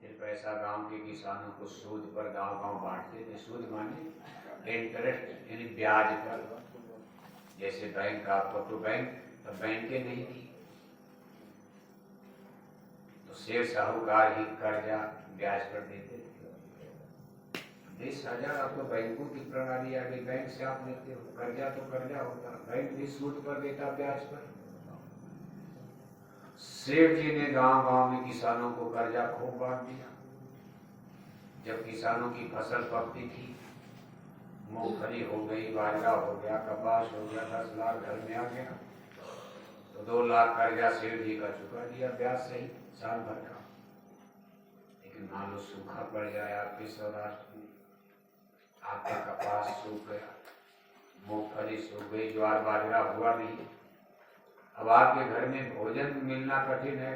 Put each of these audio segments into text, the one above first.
फिर पैसा गांव के किसानों को सूद पर गांव बांटते थे। सूद माने इंटरेस्ट, यानी ब्याज पर। जैसे बैंक आपको तो बैंकें नहीं थी, तो शेर साहूकार ही कर्जा ब्याज पर देते थे। 20,000 अब तो बैंकों की प्रणाली आ गई, बैंक से आप लेते हो, कर्जा तो कर्जा होता, बैंक भी सूद पर देता ब्याज पर। सेठ जी ने गांव में किसानों को कर्जा खूब बांट दिया। जब किसानों की फसल पकती थी, मूंगफली हो गई, बाजरा हो गया, कपास हो गया, 10 लाख घर में आ गया, तो 2 लाख कर्जा सेठ जी का चुका दिया ब्याज सहित साल भर का। लेकिन मान लो सूखा पड़ जाए आपके सौराष्ट्र में, आपका कपास सूख गया, मूंगफली सूख गई, ज्वार बाजरा हुआ नहीं, अब आपके घर में भोजन मिलना कठिन है।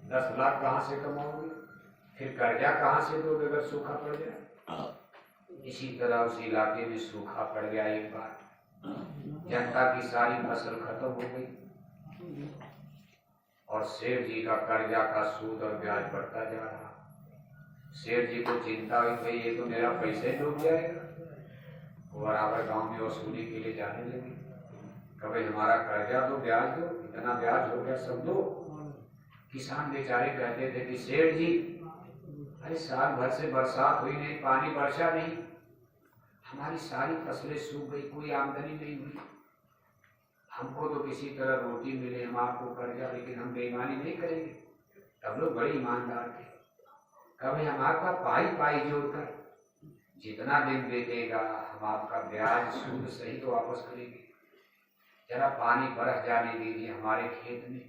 10 लाख कहाँ से कमाओगे, फिर कर्जा कहाँ से दोगे अगर सूखा पड़ जाए। इसी तरह उस इलाके में सूखा पड़ गया एक बार, जनता की सारी फसल खत्म हो गई और सेठ जी का कर्जा का सूद और ब्याज बढ़ता जा रहा। सेठ जी को चिंता हुई, भाई ये तो मेरा पैसे डूब जाएगा। वो बराबर गांव में वसूली के लिए जाने लगे, कभी हमारा कर्जा दो, ब्याज दो, इतना ब्याज हो गया, सब दो। किसान बेचारे कहते थे कि सेठ जी, अरे साल भर से बरसात हुई नहीं, पानी बरसा नहीं, हमारी सारी फसलें सूख गई, कोई आमदनी नहीं हुई, हमको तो किसी तरह रोटी मिले, हम आपको कर्जा, लेकिन हम बेईमानी नहीं करेंगे। तब लोग बड़े ईमानदार थे, कभी हम आपका पाई जोड़कर जितना दिन बेचेगा हम आपका ब्याज सूद सहित तो वापस करेंगे। जरा पानी बरस जाने दीजिए हमारे खेत में,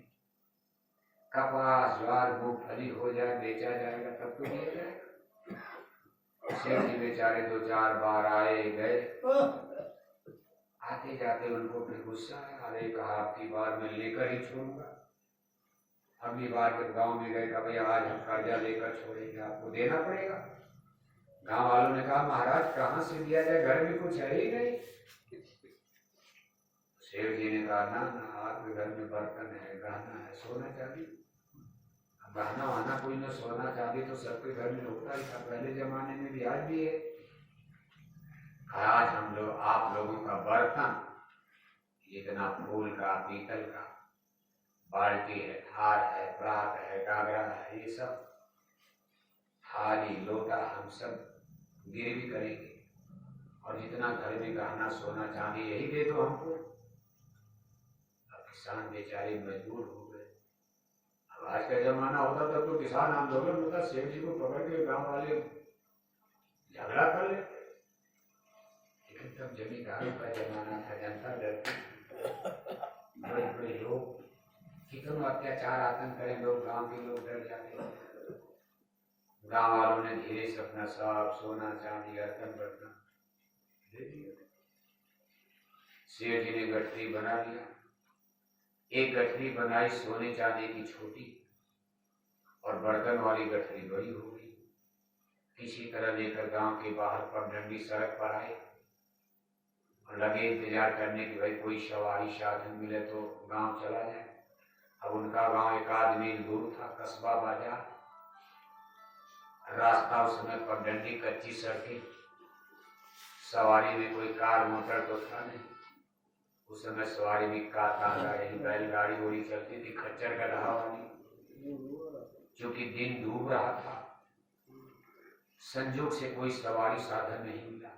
कपास ज्वार मूंगफली हो जाए, बेचा जाएगा तब तो दिया जाएगा। सेठ जी बेचारे 2-4 बार आए गए, आते जाते उनको फिर गुस्सा आया, अरे कहा आपकी बार मैं लेकर ही छोड़ूंगा। अगली बार जब गांव में गए, कभी आज हम कर्जा लेकर छोड़ेंगे, आपको देना पड़ेगा। गांव वालों ने कहा महाराज कहाँ से दिया जाए, घर में कुछ है ही नहीं। शेर जी ने कहा ना आपके घर में बर्तन है, गहना है, सोना चांदी। गहना वाना कोई ना, सोना चांदी तो सबके घर में होता ही था, पहले जमाने में भी आज भी है। आज हम लोग आप लोगों का बर्तन, इतना फूल का, पीतल का, बाल्टी है, हार है, परात है, गागरा है, ये सब थाली लोटा हम सब गिरवी करेंगे, और जितना घर में गहना सोना चांदी यही दे दो हमको। अब किसान बेचारे मजबूर हो गए। अब आज का जमाना होता तब तो किसान आंदोलन होता, सेठ जी को पकड़ के गांव वाले झगड़ा कर लेते, लेकिन तब जमींदारों का जमाना था, जनता डरती, बड़े बड़े लोग कितना अत्याचार आतंक करें, लोग गांव के लोग डर जाते। गांव वालों ने धीरे से अपना सब सोना चांदी बर्तन दे दिया। सेठ जी ने गठरी बना लिया, एक गठरी बनाई सोने चांदी की छोटी, और बर्तन वाली गठरी बड़ी हो गई। किसी तरह लेकर गांव के बाहर पगडंडी सड़क पर आए और लगे इंतजार करने की भाई कोई सवारी साधन मिले तो गांव चला जाए। अब उनका गांव 1 मील दूर था, कस्बा बाजार, रास्ता उस समय पगडंडी, कच्ची सड़कें, सवारी में कोई कार मोटर तो था नहीं। उस समय सवारी में बैलगाड़ी उड़ी चलती थी, खच्चर गधा वाली। क्योंकि दिन डूब रहा था, संजोग से कोई सवारी साधन नहीं मिला।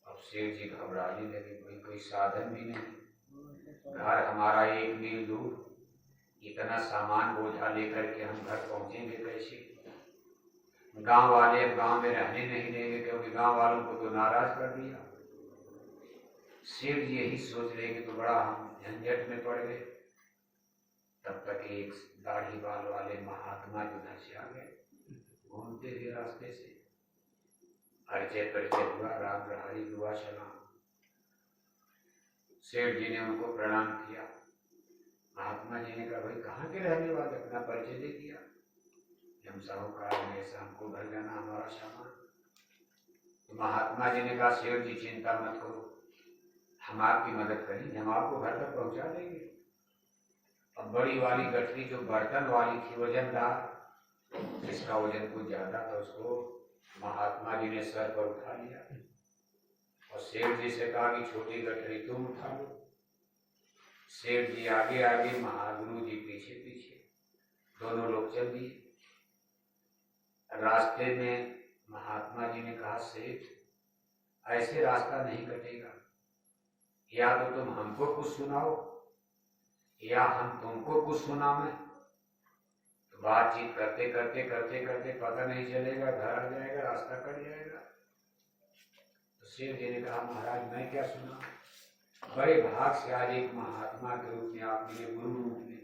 अब सेठ जी घबराने लगे, कोई साधन भी नहीं, घर हमारा 1 मील दूर, इतना सामान बोझा लेकर के हम घर पहुंचेंगे कैसे। गांव वाले अब गांव में रहने नहीं देंगे, क्योंकि गांव वालों को तो नाराज कर दिया। सेठ जी यही सोच रहे कि तो बड़ा हम झंझट में पड़ गए। तब तक एक दाढ़ी बाल वाले महात्मा जो घर से आ गए, घूमते हुए रास्ते से, परिचय हुआ, राम रहारी दुआ सलाम। सेठ जी ने उनको प्रणाम किया। महात्मा जी ने कहा भाई कहाँ के रहने वाले, अपना परिचय दे दिया। हम साहूकार में शाम को घर जाना हमारा सामान। तो महात्मा जी ने कहा सेठ जी चिंता मत करो, हम आपकी मदद करेंगे, हम आपको घर तक पहुंचा देंगे। अब बड़ी वाली गठरी जो बर्तन वाली थी वजनदार, जिसका वजन कुछ ज्यादा था उसको महात्मा जी ने सर पर उठा लिया और सेठ जी से कहा कि छोटी गठरी तुम उठा लो। सेठ जी आगे आगे, महागुरु जी पीछे पीछे, दोनों लोग चल दिए। रास्ते में महात्मा जी ने कहा, सेठ ऐसे रास्ता नहीं कटेगा, या तो तुम हमको कुछ सुनाओ या हम तुमको कुछ सुनावें। तो बातचीत करते करते करते करते पता नहीं चलेगा, घर आ जाएगा, रास्ता कट जाएगा। तो सेठ जी ने कहा, महाराज मैं क्या सुना, बड़े भाग से आज एक महात्मा के रूप में आप मेरे गुरु रूप में,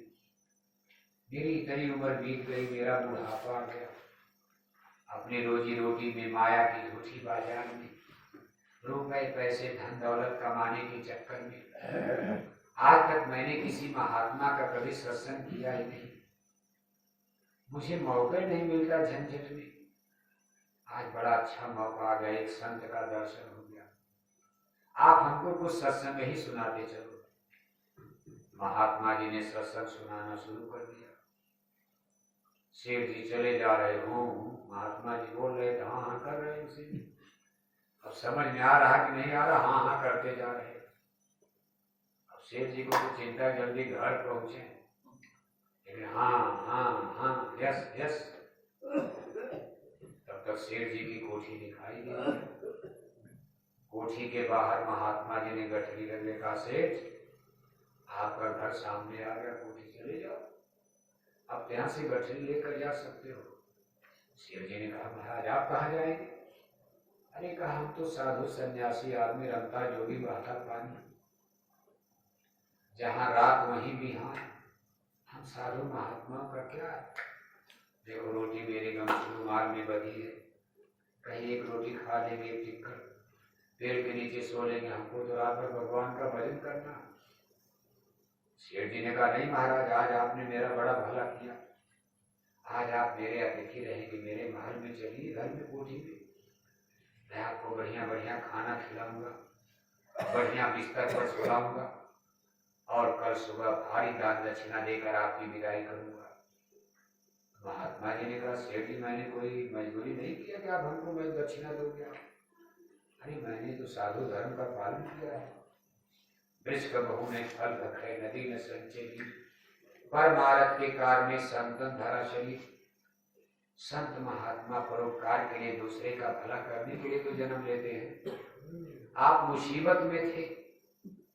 मेरी इतनी उम्र बीत गई, मेरा बुढ़ापा आ गया, अपनी रोजी रोटी में माया की झूठी बाजार में रुपए पैसे धन दौलत कमाने के चक्कर में आज तक मैंने किसी महात्मा का कभी सत्संग किया ही नहीं। मुझे मौका नहीं मिलता झंझट में। आज बड़ा अच्छा मौका आ गया, एक संत का दर्शन हो गया, आप हमको कुछ सत्संग ही सुनाते चलो। महात्मा जी ने सत्संग सुनाना शुरू कर दिया। सेठ जी चले जा रहे हो, महात्मा जी बोल रहे थे, हाँ हाँ कर रहे हैं उसी में। अब समझ में आ रहा कि नहीं आ रहा, हाँ हाँ करते जा रहे। अब सेठ जी को तो चिंता, जल्दी घर पहुंचे, लेकिन हाँ हाँ हाँ यस यस। तब तक सेठ जी की कोठी दिखाई दी। कोठी के बाहर महात्मा जी ने गठरी रख देखा, सेठ आपका घर सामने आ गया, कोठी चले जाओ, अब यहाँ से गठरी लेकर जा सकते हो। सेठ जी ने कहा, महाराज आप कहाँ जाएंगे? अरे कहा, हम तो साधु सन्यासी आदमी, रमता जोगी बहता पानी, जहाँ रात वहीं बिहान, हम साधु महात्माओं का क्या है? देखो रोटी मेरे गमछे रुमाल में बधी है, कहीं एक रोटी खा लेंगे, टिककर पेड़ के नीचे सो लेंगे, हमको तो रात भर भगवान का भजन करना। सेठ जी ने कहा, नहीं महाराज, आज आपने मेरा बड़ा भला किया, आज आप मेरे अतिथि रहेंगे, मेरे महल में चलिए, घर में कोठी में, मैं आपको बढ़िया बढ़िया खाना खिलाऊंगा, बढ़िया बिस्तर पर सुलाऊंगा और कल सुबह भारी दान दक्षिणा देकर आपकी विदाई करूंगा। महात्मा जी ने कहा, सेठ जी मैंने कोई मजबूरी नहीं किया कि आप हमको मैं दक्षिणा दोगे। अरे मैंने तो साधु धर्म का पालन किया है। वृक्ष बहु ने फल रखे, नदी ने संचय, परमारथ के कार में संतन धरा चली। संत महात्मा परोपकार के लिए, दूसरे का भला करने के लिए तो जन्म लेते हैं। आप मुसीबत में थे,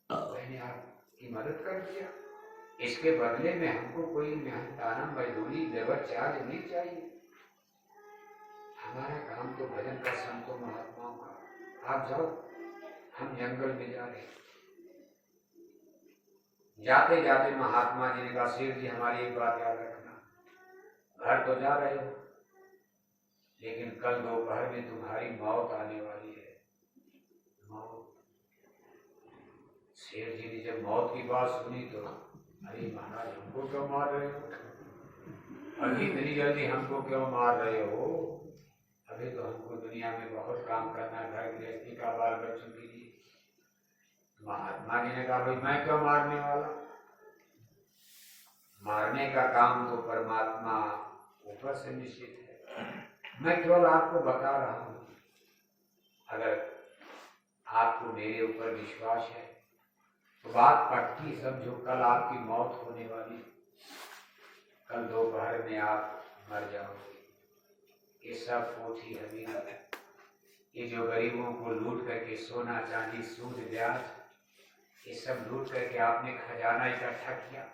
मैंने आपकी मदद कर दिया, इसके बदले में हमको कोई मेहनताना मजदूरी लेबर चार्ज नहीं चाहिए। हमारा काम तो भजन का, संतों महात्माओं का। आप जाओ, हम जंगल में जा रहे। जाते जाते महात्मा जी ने कहा, सेठ जी हमारी एक बात याद रखना, घर तो जा रहे हो, लेकिन कल दोपहर में तुम्हारी मौत आने वाली है। मौत। शेर जी ने जब मौत की बात सुनी तो, अरे महाराज हमको क्यों मार रहे हो, अभी इतनी जल्दी हमको क्यों मार रहे हो, अभी तो हमको दुनिया में बहुत काम करना है, घर गृहस्थी का, बाल बच्चों के लिए। महात्मा जी ने कहा, भाई मैं क्यों मारने वाला, मारने का काम तो परमात्मा ऊपर से निश्चित है, मैं केवल आपको बता रहा हूं। अगर आपको मेरे ऊपर विश्वास है तो बात पक्की समझो, कल आपकी मौत होने वाली, कल दोपहर में आप मर जाओगे। ये सब कोठी हवीला, ये जो गरीबों को लूट करके सोना चांदी सूद ब्याज, ये सब लूट करके आपने खजाना इकट्ठा किया,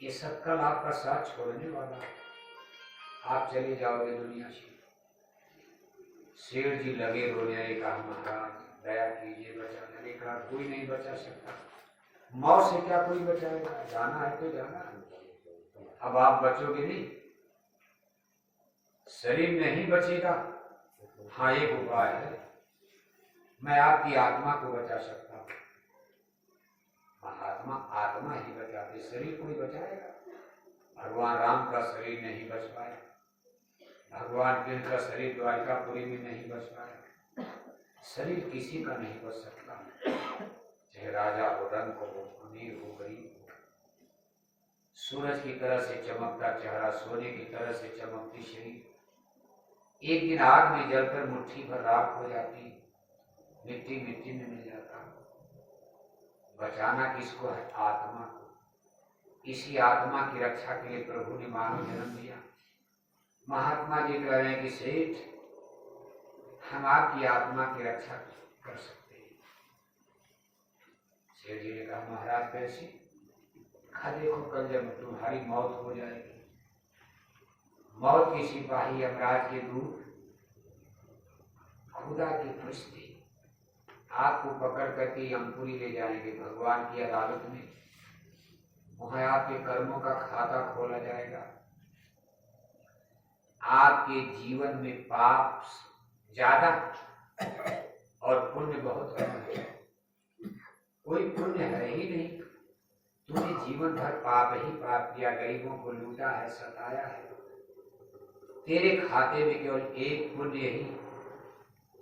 ये सब कल आपका साथ छोड़ने वाला है, आप चले जाओगे दुनिया से। सेठ जी लगे रोने, कहा महाराज दया कीजिए, बचाने ने कहा, कोई नहीं बचा सकता, मौत से क्या कोई बचाएगा, जाना है तो जाना है। अब आप बचोगे नहीं, शरीर नहीं बचेगा। हाँ एक उपाय है, मैं आपकी आत्मा को बचा सकता हूँ। महात्मा आत्मा ही बचाते, शरीर कोई बचाएगा। भगवान राम का शरीर नहीं बच पाया, भगवान कृष्ण का शरीर द्वारिकापुरी में नहीं बच पाया, शरीर किसी का नहीं बच सकता, चाहे राजा हो, रंग हो, अमीर हो, गरीब हो, सूरज की तरह से चमकता चेहरा, सोने की तरह से चमकती शरीर, एक दिन आग में जलकर मुट्ठी भर राख हो जाती, मिट्टी मिट्टी में मिल जाता। बचाना किसको है? आत्मा को। इसी आत्मा की रक्षा के लिए प्रभु ने मानव जन्म दिया। महात्मा जी कह रहे हैं कि सेठ, हम आपकी आत्मा की रक्षा कर सकते हैं। सेठ जी ने कहा, महाराज कैसे? कहा, देखो कल जब तुम्हारी मौत हो जाएगी, मौत के सिपाही यमराज के दूत खुदा के फरिश्ते आपको पकड़ करके यमपुरी ले जाएंगे, भगवान की अदालत में। वहां आपके कर्मों का खाता खोला जाएगा। आपके जीवन में पाप ज्यादा और पुण्य बहुत कम है। कोई पुण्य है ही नहीं। तूने जीवन भर पाप ही पाप किया, गरीबों को लूटा है, सताया है। तेरे खाते में केवल एक पुण्य ही,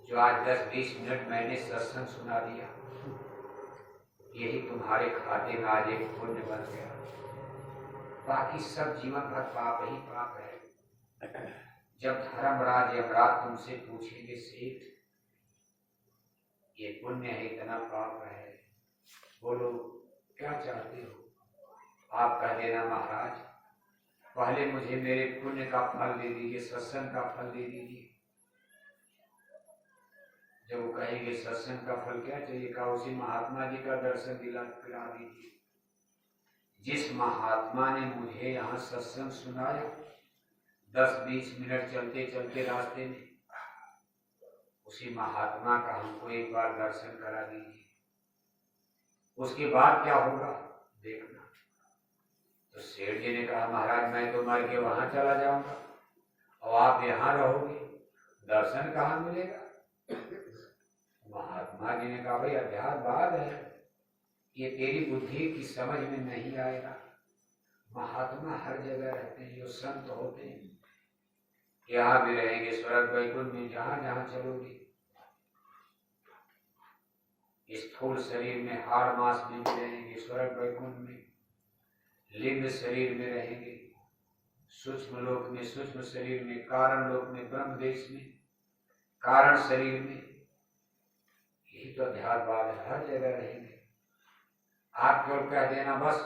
जो आज 10-20 मिनट मैंने सत्संग सुना दिया, यही तुम्हारे खाते में आज एक पुण्य बन गया। बाकी सब जीवन भर पाप ही पाप है। जब धर्मराज यमराज तुमसे पूछेंगे, सेठ ये पुण्य है, इतना पाप है, बोलो क्या चाहते हो? आप कह देना, महाराज पहले मुझे मेरे पुण्य का फल दे दीजिए, सत्संग का फल दे दीजिए। जब वो कहेंगे सत्संग का फल क्या चाहिए, कहा उसी महात्मा जी का दर्शन दिला दीजिए। जिस महात्मा ने मुझे यहाँ सत्संग सुनाया, 10-20 मिनट चलते चलते रास्ते में, उसी महात्मा का हमको एक बार दर्शन करा दीजिए। उसके बाद क्या होगा देखना। तो सेठ जी ने कहा, महाराज मैं तो मर के वहां चला जाऊंगा और आप यहाँ रहोगे, दर्शन कहाँ मिलेगा? महात्मा जी ने कहा, भाई अध्यात्मवाद है, ये तेरी बुद्धि की समझ में नहीं आएगा। महात्मा हर जगह रहते हैं, जो संत होते हैं, यहाँ भी रहेंगे, स्वर्ग वैकुंठ में, जहां जहां चलोगे। स्थूल शरीर में, हाड़ मांस में भी रहेंगे, स्वर्ग वैकुंठ में। लिंग शरीर में रहेंगे, सूक्ष्म लोक में, सूक्ष्म शरीर में, कारण लोक में, ब्रह्म देश में, कारण शरीर में। यही तो अध्यात्मवाद है, हर जगह रहेंगे। आप केवल कह देना बस,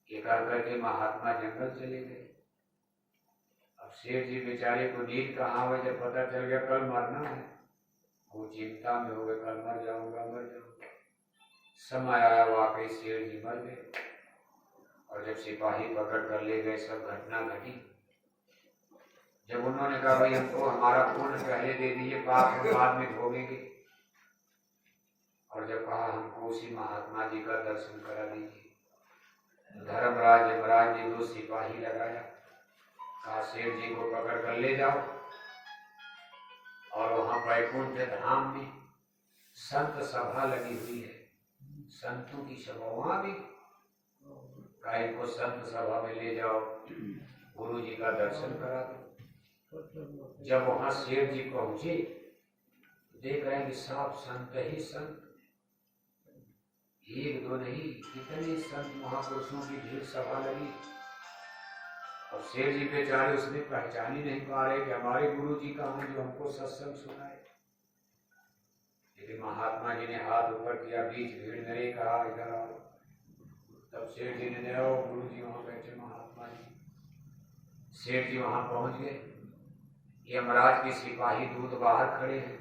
ये कर करके महात्मा जंगल चले गए। अब शेर जी बेचारे को नींद कहाँ हुआ, जब पता चल गया कल मरना है, वो चिंता में हो गए, कल मर जाऊंगा मर जाऊंगा। समय आया, वाकई शेर जी मर गए। और जब सिपाही पकड़ कर ले गए, सब घटना घटी। जब उन्होंने कहा, भाई हमको हमारा पुण्य पहले दे दीजिए, पाप हम बाद में भोगेंगे, और जब कहा हमको उसी महात्मा जी का दर्शन करा दीजिए, धर्मराज यमराज ने 2 सिपाही लगाया, कहा शेर जी को पकड़ कर ले जाओ, और वहां वैकुंठ धाम में संत सभा लगी हुई है, संतों की सभा, वहां भी कहा इनको संत सभा में ले जाओ, गुरु जी का दर्शन करा दो। जब वहां शेर जी पहुंचे, देख रहे हैं कि साफ संत ही संत, 1-2 नहीं, कितने संत महापुरुषों की भीड़ सभा लगी। और शेर जी बेचारे उसमें पहचान ही नहीं पा रहे कि हमारे गुरु जी कहाँ, जो हमको सत्संग सुनाए। लेकिन महात्मा जी ने हाथ ऊपर किया, बीच भीड़ में कहा इधर आओ। तब शेर जी ने देखा गुरु जी वहां बैठे, महात्मा जी। शेर जी वहां पहुंच गए, यमराज के सिपाही दूत बाहर खड़े हैं,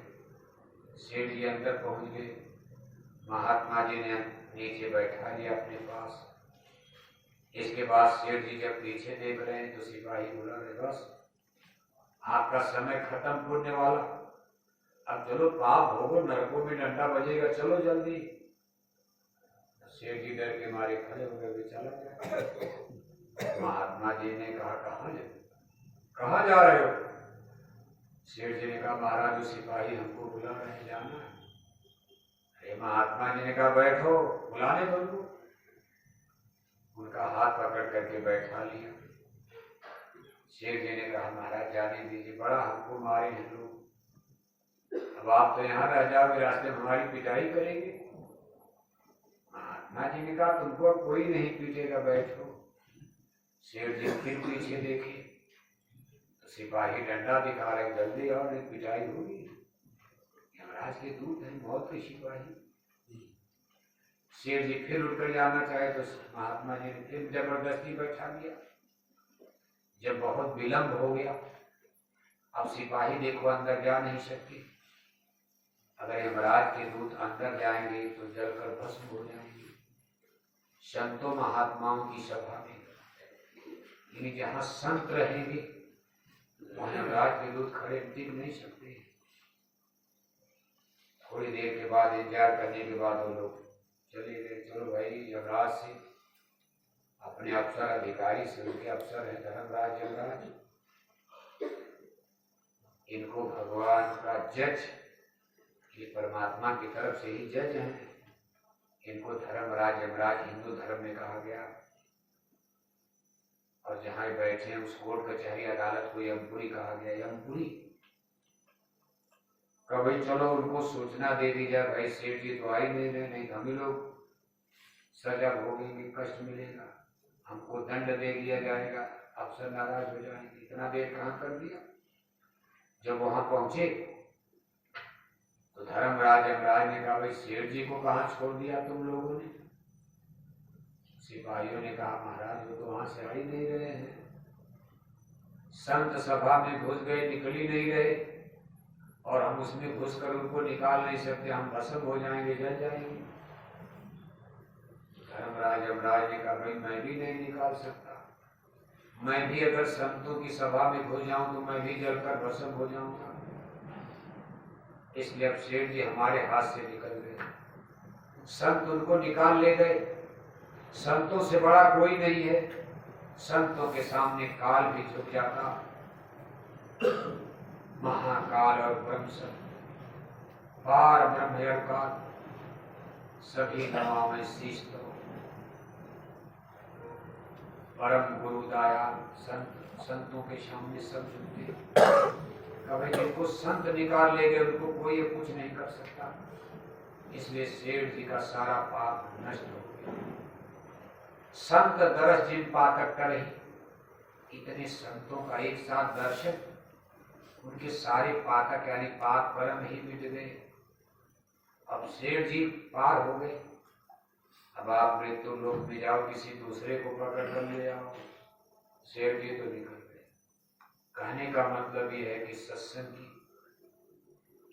शेर जी अंदर पहुंच गए। महात्मा जी ने नीचे बैठा लिया अपने पास। इसके बाद शेर जी जब पीछे देख रहे हैं, तो सिपाही बोला, बस आपका समय खत्म पुण्य वाला, अब चलो पाप भोगो, नरकों में डंडा बजेगा, चलो जल्दी। शेर जी डर के मारे खड़े हो गए, चला गया। महात्मा जी ने कहा, कहाँ जा रहे हो? शेर जी ने कहा, महाराज जो सिपाही हमको बुला रहे हैं, जाना है। अरे महात्मा जी ने कहा, बैठो, बुलाने दो उनको। उनका हाथ पकड़ करके बैठा लिया। शेर जी ने कहा, महाराज जाने दीजिए, बड़ा हमको मारे हैं लोग, अब आप तो यहाँ रह जाओगे, रास्ते में हमारी पिटाई करेंगे। महात्मा जी ने कहा, तुमको कोई नहीं पीटेगा, बैठो। सेठ जी फिर पीछे देखे तो सिपाही डंडा दिखा रहे, जल्दी और एक पिटाई होगी। यमराज के दूत हैं, बहुत के सिपाही। सेठ जी फिर उठकर जाना चाहे तो महात्मा जी ने फिर जबरदस्ती बैठा दिया। जब बहुत विलंब हो गया, अब सिपाही देखो अंदर जा नहीं सकते। अगर यमराज के दूत अंदर जाएंगे तो जलकर भस्म हो जाएंगे। संतों महात्माओं की सभा में यानी जहाँ संत रहेंगे वहाँ यमराज के दूत खड़े टिक नहीं सकते। थोड़ी देर के बाद इंतजार करने के बाद वो लोग चले गए। चलो भाई, यमराज से अपने अफसर अधिकारी से, उनके अफसर है धर्मराज यमराज, इनको भगवान का जज, ये परमात्मा की तरफ से ही जज हैं, इनको धर्मराज यमराज हिंदू धर्म में कहा गया। और जहाँ बैठे हैं उस कोर्ट कचहरी अदालत को यमपुरी कहा गया। यमपुरी कभी चलो उनको सूचना दे दी जाए, भाई सेठ जी तो आई नहीं हम ही लोग सजा भोगेंगे, कष्ट मिलेगा, हमको दंड दे दिया जाएगा, अफसर नाराज हो जाएंगे। इतना देर कहाँ कर दिया। जब वहां पहुंचे तो धर्मराज यमराज ने कहा, भाई सेठ जी को कहाँ छोड़ दिया तुम लोगों ने। सिपाहियों ने कहा, महाराज वो तो वहां से आ ही नहीं रहे हैं, संत सभा में घुस गए, निकल ही नहीं रहे, और हम उसमें घुस कर उनको निकाल नहीं सकते, हम भस्म हो जाएंगे, जल जाएंगे। धर्मराज यमराज ने कहा, भाई मैं भी नहीं निकाल सकता, मैं भी अगर संतों की सभा में घुस जाऊं तो मैं भी जलकर भस्म हो जाऊंगा, इसलिए अब सेठ जी हमारे हाथ से निकल गए। संत उनको निकाल ले गए। संतों से बड़ा कोई नहीं है, संतों के सामने काल भी झुक जाता। महाकाल और ब्रह्म पार ब्रह्म काल सभी नाम में शीश दो। परम गुरु दयाल संतों के सामने सब झुकते। कभी जिनको संत निकाल ले गए उनको कोई कुछ नहीं कर सकता, इसलिए सेठ जी का सारा पाप नष्ट हो गया। संत दरस जिन पातक करे, इतने संतों का एक साथ दर्शन, उनके सारे पातक यानी पाप परम ही मिट गए। अब सेठ जी पार हो गए। अब आप मृत्यु लोक में जाओ, किसी दूसरे को पकड़ कर ले आओ, सेठ जी तो निकल गए। कहने का मतलब ये है कि सत्संग की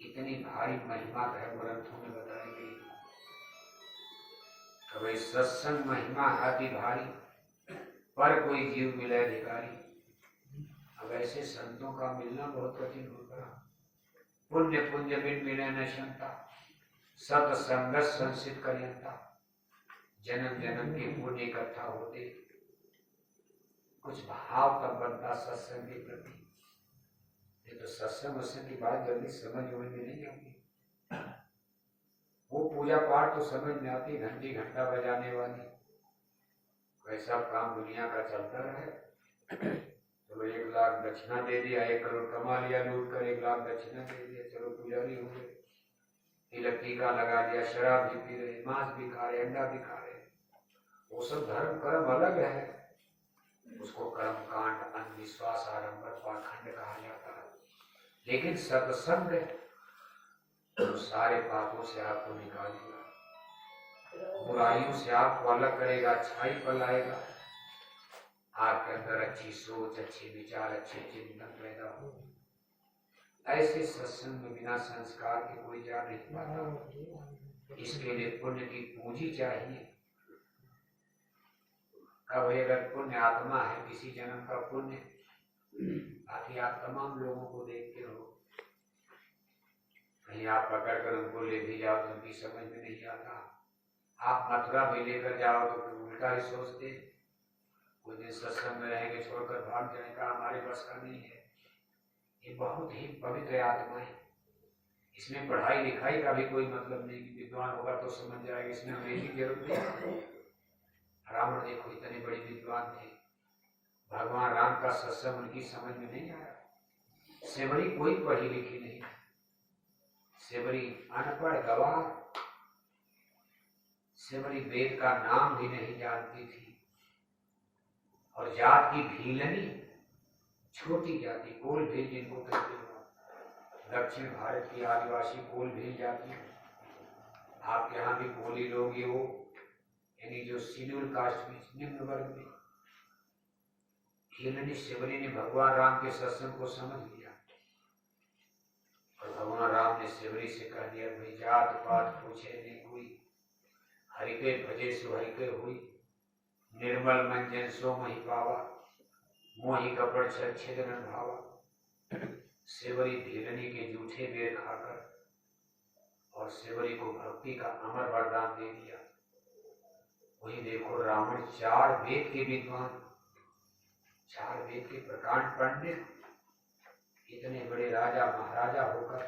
इतनी भारी महिमा धर्म ग्रंथों में बताई गई। तो भाई सत्संग महिमा अति भारी, पर कोई जीव मिले अधिकारी। अब ऐसे संतों का मिलना बहुत कठिन होता। पुण्य पुण्य बिन मिले न क्षमता, सत्संग संसित करियंता। जन्म जन्म के पुण्य इकट्ठा होते, कुछ भाव तब बनता सत्संग के प्रति। ये तो सत्संग वत्संग की बात जल्दी समझ में नहीं आती। वो पूजा पाठ तो समझ में आती, घंटी घंटा बजाने वाली, वैसा काम दुनिया का चलता रहे। तो 1 लाख दक्षिणा दे दिया, 1 करोड़ कमा लिया, लूट कर 1 लाख दक्षिणा दे दिया, चलो पुजारी हो गए। तिलक टीका लगा दिया, शराब भी पी रहे, मांस भी खा रहे, अंडा भी खा रहे। वो सब धर्म कर्म अलग है, उसको कर्म कांड अंधविश्वास आडंबर पाखंड कहा जाता है। लेकिन सत्संग तो सारे पापों से आपको निकालेगा, बुराइयों से आपको अलग करेगा, अच्छाई पर लाएगा, आपके अंदर अच्छी सोच, अच्छे विचार, अच्छे चिंतन पैदा हो। ऐसे सत्संग में बिना संस्कार के कोई जा नहीं पाता। इसके लिए पुण्य की पूंजी चाहिए। कभी अगर पुण्य आत्मा है, किसी जन्म का पुण्य, बाकी आप तमाम लोगों को देखते हो, कहीं आप पकड़ कर उनको ले भी जाओ तो उनकी समझ में नहीं आता। आप मथुरा भी लेकर जाओ तो फिर उल्टा ही सोचते, कुछ दिन सत्संग में रहेंगे छोड़कर भाग जाएगा, हमारे बस का नहीं है। ये बहुत ही पवित्र आत्मा है, इसमें पढ़ाई लिखाई का भी कोई मतलब नहीं कि विद्वान होगा तो समझ जाएगा, इसमें अंग्रेजी की जरूरत नहीं। रावण देखो इतने बड़े विद्वान थे, भगवान राम का सत्संग उनकी समझ में नहीं आया। सेवरी कोई पढ़ी लिखी नहीं, सेवरी अनपढ़ गवार, सेवरी वेद का नाम भी नहीं जानती थी। और जात की भीलनी, छोटी जाति, कोल भील जिनको कहते हो, दक्षिण भारत की आदिवासी कोल भील जाति। आप यहाँ भी कोली लोग ये हो, यानी जो शेड्यूल कास्ट में, निम्न वर्ग में। भीलनी शिवनी ने भगवान राम के सत्संग को समझ लिया और भगवान राम ने शिवरी से कह दिया, भाई जात पात पूछे नहीं कोई, हरिके भजे सो हरिके हुई, निर्मल मंजन सो मही पावा, मोही कपड़ छर छिदन भावा। शिवरी भीलनी के जूठे बेर खाकर और शिवरी को भक्ति का अमर वरदान दे दिया। वही देखो रावण 4 वेद के विद्वान, 4 वेद के प्रकांड पंडित, इतने बड़े राजा महाराजा होकर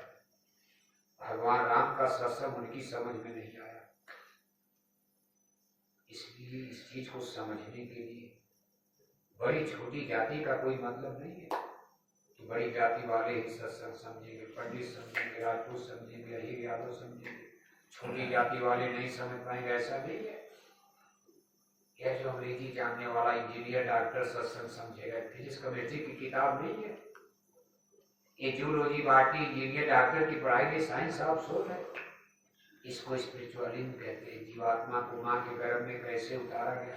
भगवान राम का सत्संग उनकी समझ में नहीं आया। इसलिए इस चीज को समझने के लिए बड़ी छोटी जाति का कोई मतलब नहीं है कि बड़ी जाति वाले ही सत्संग समझेंगे, पंडित समझेंगे, राजपूत समझेंगे, अहीर यादव समझेंगे, छोटी जाति वाले नहीं समझ पाएंगे, ऐसा नहीं है। यह जो अंग्रेजी जानने वाला इंजीनियर डॉक्टर सत्संग समझेगा, फिजिक्स केमिस्ट्री की किताब नहीं है। ये जूलॉजी बॉटनी इंजीनियर डॉक्टर की पढ़ाई में साइंस ऑफ सोल है। इसको स्पिरिचुअलिज्म कहते हैं। जीवात्मा को मां के गर्भ में कैसे उतारा गया,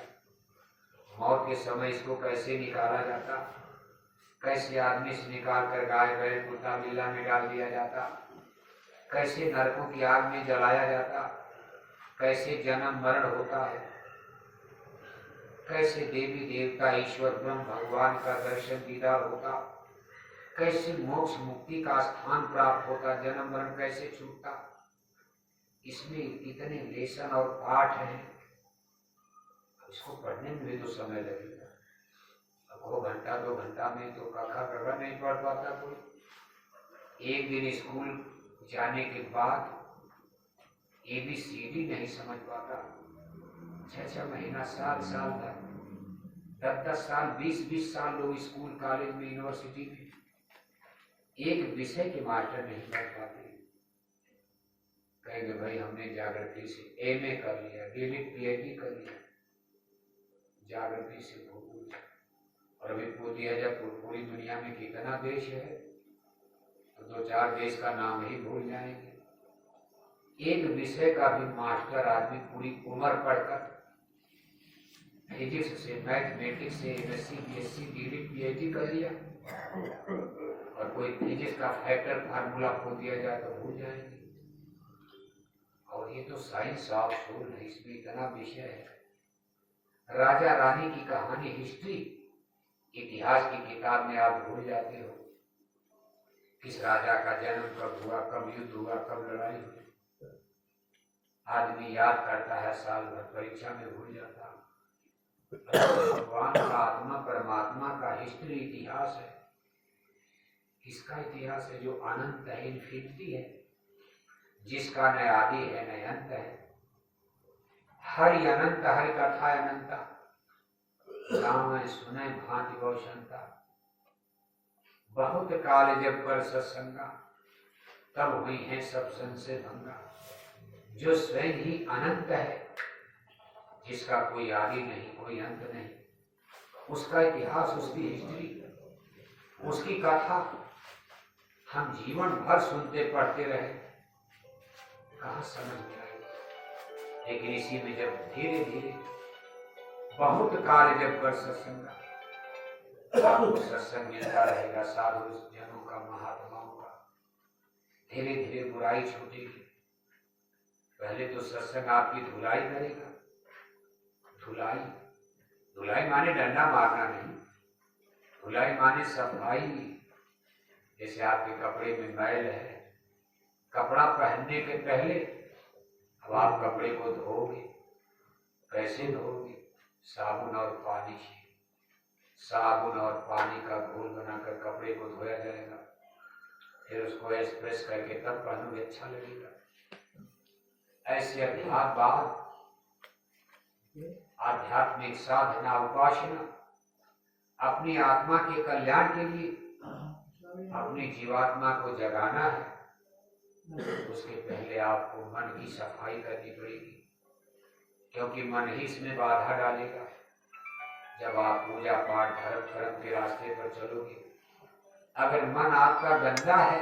मौत के समय इसको कैसे निकाला जाता, कैसे आदमी से निकाल कर गाय बैल कुत्ता बिल्ला में डाल दिया जाता, कैसे नरकों की आग में जलाया जाता, कैसे जन्म मरण होता है, कैसे देवी देवता ईश्वर ब्रह्म भगवान का दर्शन दीदार होता, कैसे मोक्ष मुक्ति का स्थान प्राप्त होता, जन्म मरण कैसे छूटता। इसमें इतने लेसन और पाठ हैं, इसको पढ़ने में भी तो समय लगेगा। अब 1 घंटा 2 घंटा में तो काका कगा नहीं पढ़ पाता कोई। एक दिन स्कूल जाने के बाद ABCD नहीं समझ पाता। 6 महीना, साल तक, 10 साल, 20 साल लोग स्कूल कॉलेज में यूनिवर्सिटी में एक विषय के मास्टर नहीं बन पाते। कहेंगे भाई हमने जागृति से MA कर लिया, DLIT PhD कर लिया, जागृति से भूगोल। और अभी पूछ दिया जाए पूरी दुनिया में कितना देश है तो 2-4 देश का नाम ही भूल जाएंगे। एक विषय का भी मास्टर आदमी पूरी उम्र पढ़कर फिजिक्स से, मैथमेटिक्स से MSc BSc DLIT PhD कर लिया और कोई फिजिक्स का फैक्टर फार्मूला खो दिया जाए तो भूल जाएंगे। और ये तो साइंस ऑफ सोल है, इसमें इतना विषय है। राजा रानी की कहानी, हिस्ट्री, इतिहास की किताब में आप भूल जाते हो किस राजा का जन्म कब हुआ, कब युद्ध हुआ, कब लड़ाई हुई। आदमी याद करता है साल भर, परीक्षा में भूल जाता। भगवान का आत्मा परमात्मा का हिस्ट्री इतिहास है। किसका इतिहास है? जो अनंत है, इन्फिनिटी है, जिसका न आदि है न अंत है। हरि अनंत, हरि कथा अनंता, राम सुने भांति बहुशंता। बहुत काल जब कर सत्संगा, तब हुई है सब संशय भंगा। जो स्वयं ही अनंत है, जिसका कोई आदि नहीं, कोई अंत नहीं, उसका इतिहास, उसकी हिस्ट्री, उसकी कथा हम जीवन भर सुनते पढ़ते रहे, कहाँ समझ में आएगी। लेकिन इसी में जब धीरे धीरे बहुत काल जब कर सत्संगा, आपको सत्संग मिलता रहेगा, साधु जनों का, महात्माओं का, धीरे धीरे बुराई छूटेगी। पहले तो सत्संग आपकी धुलाई करेगा। धुलाई, धुलाई माने डंडा मारना नहीं, धुलाई माने सफाई। जैसे आपके कपड़े में मैल है, कपड़ा पहनने के पहले अब आप कपड़े को धोगे, कैसे धोगे? साबुन और पानी से, साबुन और पानी का घोल बनाकर कपड़े को धोया जाएगा, फिर उसको एक्सप्रेस करके तब पहनोगे, अच्छा लगेगा। ऐसे आध्यात्मिक साधना, उपासना, अपनी आत्मा के कल्याण के लिए अपनी जीवात्मा को जगाना है। उसके पहले आपको मन की सफाई करनी पड़ेगी, क्योंकि मन ही इसमें बाधा डालेगा। जब आप पूजा पाठ धर्म कर्म के रास्ते पर चलोगे, अगर मन आपका गंदा है